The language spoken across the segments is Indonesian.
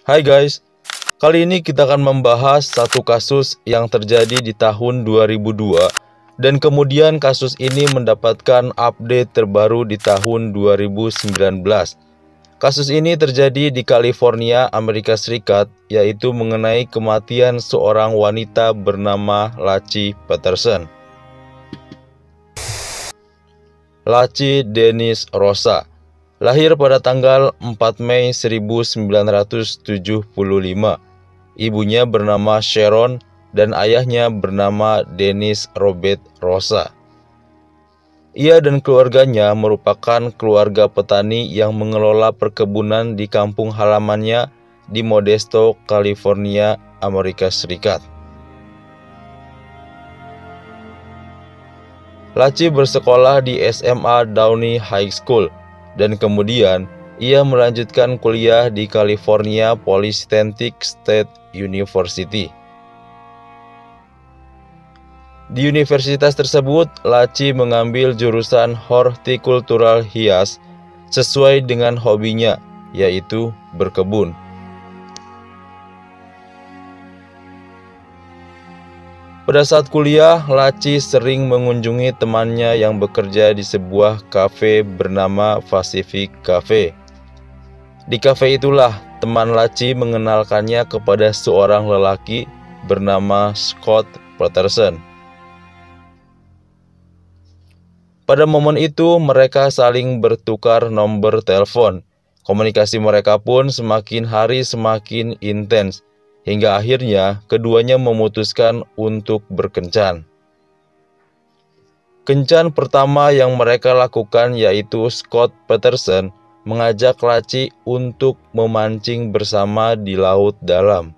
Hai guys, kali ini kita akan membahas satu kasus yang terjadi di tahun 2002 dan kemudian kasus ini mendapatkan update terbaru di tahun 2019. Kasus ini terjadi di California, Amerika Serikat, yaitu mengenai kematian seorang wanita bernama Laci Peterson. Laci Denise Rosa lahir pada tanggal 4 Mei 1975. Ibunya bernama Sharon dan ayahnya bernama Dennis Robert Rosa. Ia dan keluarganya merupakan keluarga petani yang mengelola perkebunan di kampung halamannya di Modesto, California, Amerika Serikat. Laci bersekolah di SMA Downey High School dan kemudian ia melanjutkan kuliah di California Polytechnic State University. Di universitas tersebut, Laci mengambil jurusan hortikultural hias sesuai dengan hobinya, yaitu berkebun. Pada saat kuliah, Laci sering mengunjungi temannya yang bekerja di sebuah kafe bernama Pacific Cafe. Di kafe itulah teman Laci mengenalkannya kepada seorang lelaki bernama Scott Peterson. Pada momen itu, mereka saling bertukar nomor telepon. Komunikasi mereka pun semakin hari semakin intens. Hingga akhirnya keduanya memutuskan untuk berkencan. Kencan pertama yang mereka lakukan yaitu Scott Peterson mengajak Laci untuk memancing bersama di laut dalam.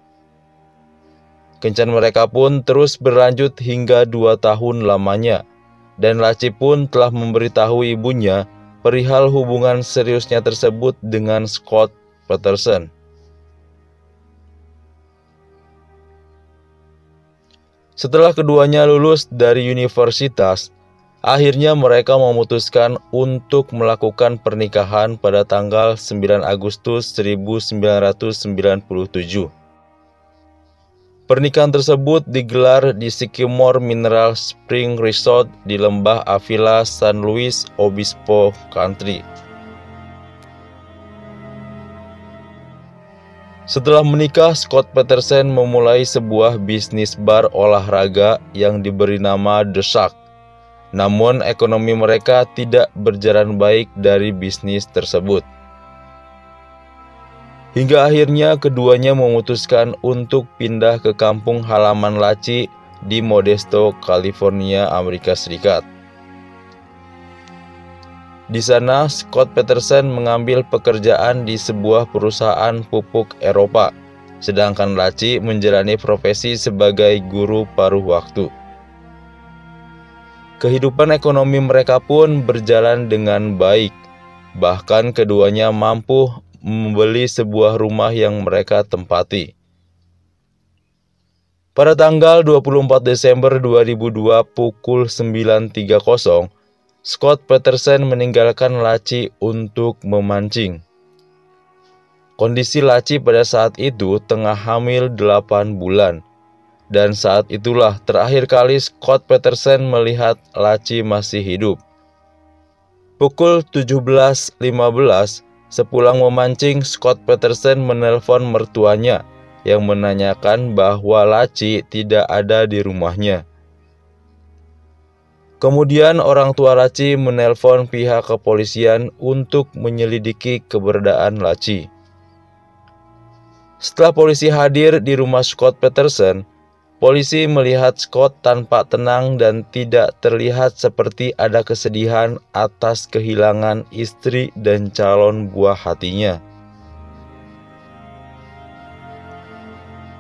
Kencan mereka pun terus berlanjut hingga 2 tahun lamanya, dan Laci pun telah memberitahu ibunya perihal hubungan seriusnya tersebut dengan Scott Peterson. Setelah keduanya lulus dari universitas, akhirnya mereka memutuskan untuk melakukan pernikahan pada tanggal 9 Agustus 1997. Pernikahan tersebut digelar di Sycamore Mineral Spring Resort di lembah Avila, San Luis Obispo Country. Setelah menikah, Scott Peterson memulai sebuah bisnis bar olahraga yang diberi nama The Shack. Namun ekonomi mereka tidak berjalan baik dari bisnis tersebut. Hingga akhirnya keduanya memutuskan untuk pindah ke kampung halaman Laci di Modesto, California, Amerika Serikat. Di sana, Scott Peterson mengambil pekerjaan di sebuah perusahaan pupuk Eropa, sedangkan Laci menjalani profesi sebagai guru paruh waktu. Kehidupan ekonomi mereka pun berjalan dengan baik, bahkan keduanya mampu membeli sebuah rumah yang mereka tempati. Pada tanggal 24 Desember 2002 pukul 9.30, Scott Peterson meninggalkan Laci untuk memancing. Kondisi Laci pada saat itu tengah hamil 8 bulan. Dan saat itulah terakhir kali Scott Peterson melihat Laci masih hidup. Pukul 17.15, sepulang memancing, Scott Peterson menelpon mertuanya yang menanyakan bahwa Laci tidak ada di rumahnya. Kemudian orang tua Laci menelpon pihak kepolisian untuk menyelidiki keberadaan Laci. Setelah polisi hadir di rumah Scott Peterson, polisi melihat Scott tanpa tenang dan tidak terlihat seperti ada kesedihan atas kehilangan istri dan calon buah hatinya.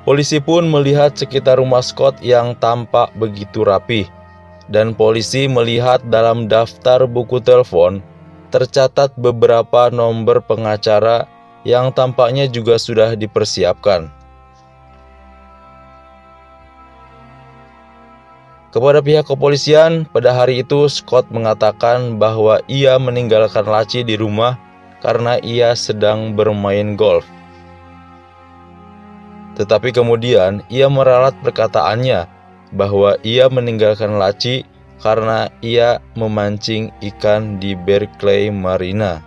Polisi pun melihat sekitar rumah Scott yang tampak begitu rapih. Dan polisi melihat dalam daftar buku telepon tercatat beberapa nomor pengacara yang tampaknya juga sudah dipersiapkan. Kepada pihak kepolisian, pada hari itu Scott mengatakan bahwa ia meninggalkan Laci di rumah karena ia sedang bermain golf. Tetapi kemudian ia meralat perkataannya bahwa ia meninggalkan laci karena ia memancing ikan di Berkeley Marina.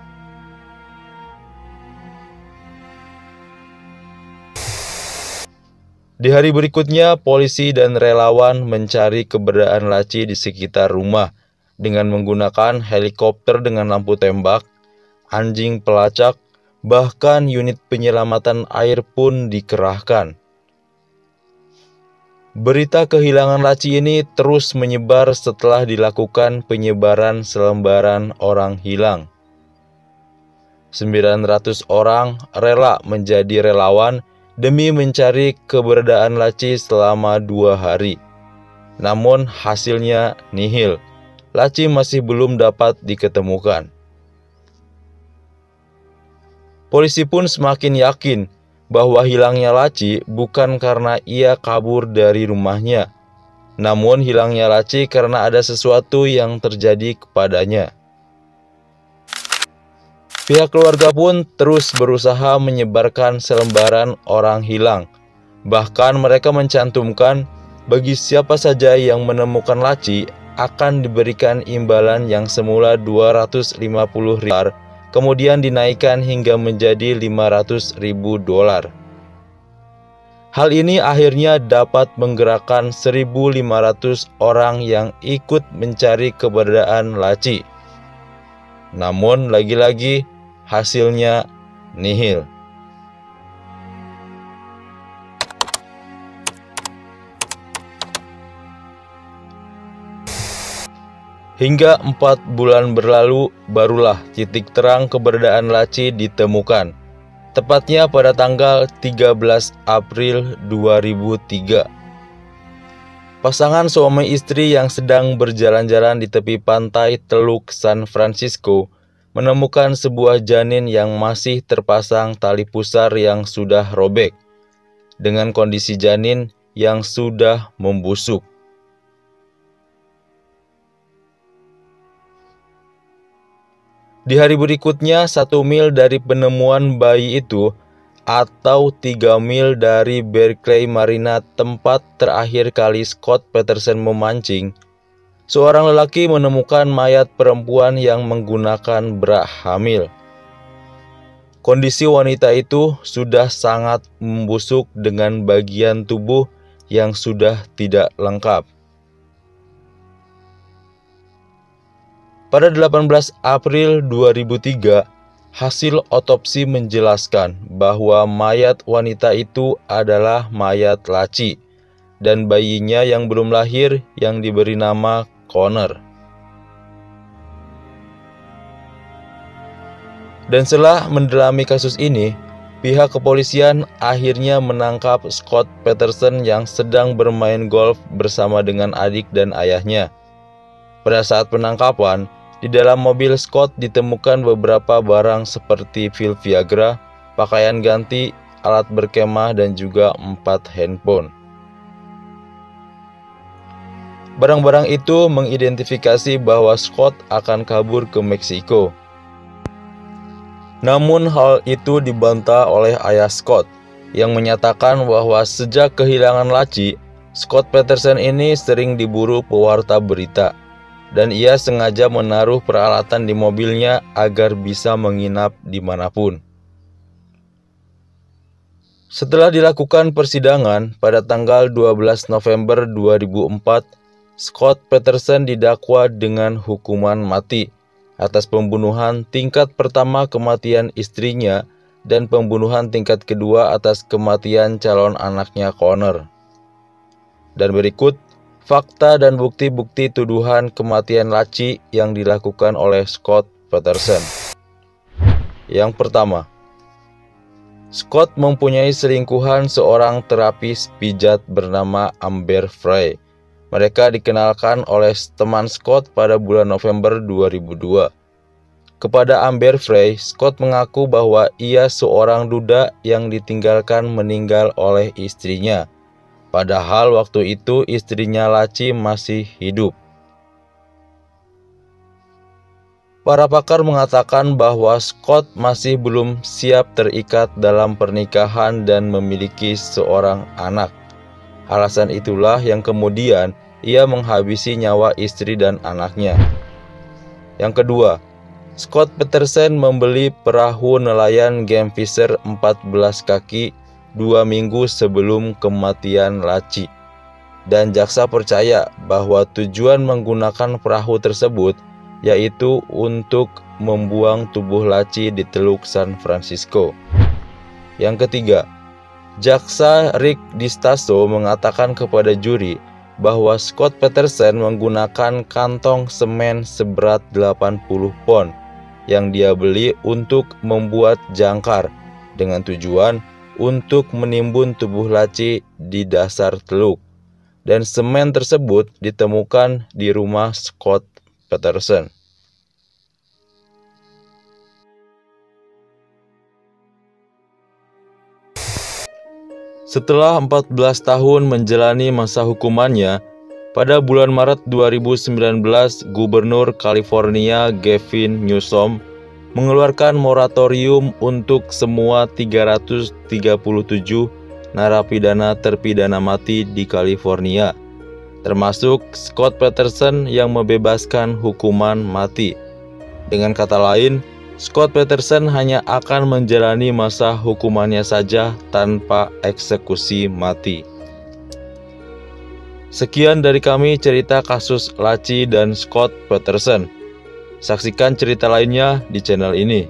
Di hari berikutnya, polisi dan relawan mencari keberadaan laci di sekitar rumah dengan menggunakan helikopter dengan lampu tembak, anjing pelacak, bahkan unit penyelamatan air pun dikerahkan. Berita kehilangan laci ini terus menyebar setelah dilakukan penyebaran selembaran orang hilang. 900 orang rela menjadi relawan demi mencari keberadaan laci selama 2 hari. Namun hasilnya nihil. Laci masih belum dapat diketemukan. Polisi pun semakin yakin bahwa hilangnya laci bukan karena ia kabur dari rumahnya, namun hilangnya laci karena ada sesuatu yang terjadi kepadanya. Pihak keluarga pun terus berusaha menyebarkan selembaran orang hilang. Bahkan mereka mencantumkan bagi siapa saja yang menemukan laci akan diberikan imbalan yang semula 250 ribu, kemudian dinaikkan hingga menjadi 500 ribu dolar. Hal ini akhirnya dapat menggerakkan 1.500 orang yang ikut mencari keberadaan laci. Namun lagi-lagi hasilnya nihil. Hingga 4 bulan berlalu, barulah titik terang keberadaan laci ditemukan. Tepatnya pada tanggal 13 April 2003. Pasangan suami istri yang sedang berjalan-jalan di tepi pantai Teluk San Francisco menemukan sebuah janin yang masih terpasang tali pusar yang sudah robek, dengan kondisi janin yang sudah membusuk. Di hari berikutnya, 1 mil dari penemuan bayi itu, atau 3 mil dari Berkeley Marina tempat terakhir kali Scott Peterson memancing, seorang lelaki menemukan mayat perempuan yang menggunakan bra hamil. Kondisi wanita itu sudah sangat membusuk dengan bagian tubuh yang sudah tidak lengkap. Pada 18 April 2003, hasil otopsi menjelaskan bahwa mayat wanita itu adalah mayat laci dan bayinya yang belum lahir yang diberi nama Connor. Dan setelah mendalami kasus ini, pihak kepolisian akhirnya menangkap Scott Peterson yang sedang bermain golf bersama dengan adik dan ayahnya. Pada saat penangkapan, di dalam mobil Scott ditemukan beberapa barang seperti pil Viagra, pakaian ganti, alat berkemah, dan juga 4 handphone. Barang-barang itu mengidentifikasi bahwa Scott akan kabur ke Meksiko. Namun hal itu dibantah oleh ayah Scott, yang menyatakan bahwa sejak kehilangan laci, Scott Peterson ini sering diburu pewarta berita, dan ia sengaja menaruh peralatan di mobilnya agar bisa menginap dimanapun. Setelah dilakukan persidangan pada tanggal 12 November 2004, Scott Peterson didakwa dengan hukuman mati atas pembunuhan tingkat pertama kematian istrinya dan pembunuhan tingkat kedua atas kematian calon anaknya Connor. Dan berikut fakta dan bukti-bukti tuduhan kematian laci yang dilakukan oleh Scott Peterson. Yang pertama, Scott mempunyai selingkuhan seorang terapis pijat bernama Amber Frey. Mereka dikenalkan oleh teman Scott pada bulan November 2002. Kepada Amber Frey, Scott mengaku bahwa ia seorang duda yang ditinggalkan meninggal oleh istrinya. Padahal waktu itu istrinya laci masih hidup. Para pakar mengatakan bahwa Scott masih belum siap terikat dalam pernikahan dan memiliki seorang anak. Alasan itulah yang kemudian ia menghabisi nyawa istri dan anaknya. Yang kedua, Scott Peterson membeli perahu nelayan Game Fisher 14 kaki 2 minggu sebelum kematian Laci. Dan jaksa percaya bahwa tujuan menggunakan perahu tersebut yaitu untuk membuang tubuh Laci di Teluk San Francisco. Yang ketiga, jaksa Rick DiStaso mengatakan kepada juri bahwa Scott Peterson menggunakan kantong semen seberat 80 pon yang dia beli untuk membuat jangkar dengan tujuan untuk menimbun tubuh Laci di dasar teluk. Dan semen tersebut ditemukan di rumah Scott Peterson. Setelah 14 tahun menjalani masa hukumannya, pada bulan Maret 2019, Gubernur California Gavin Newsom mengeluarkan moratorium untuk semua 337 narapidana terpidana mati di California, termasuk Scott Peterson yang membebaskan hukuman mati. Dengan kata lain, Scott Peterson hanya akan menjalani masa hukumannya saja tanpa eksekusi mati. Sekian dari kami cerita kasus Laci dan Scott Peterson. Saksikan cerita lainnya di channel ini.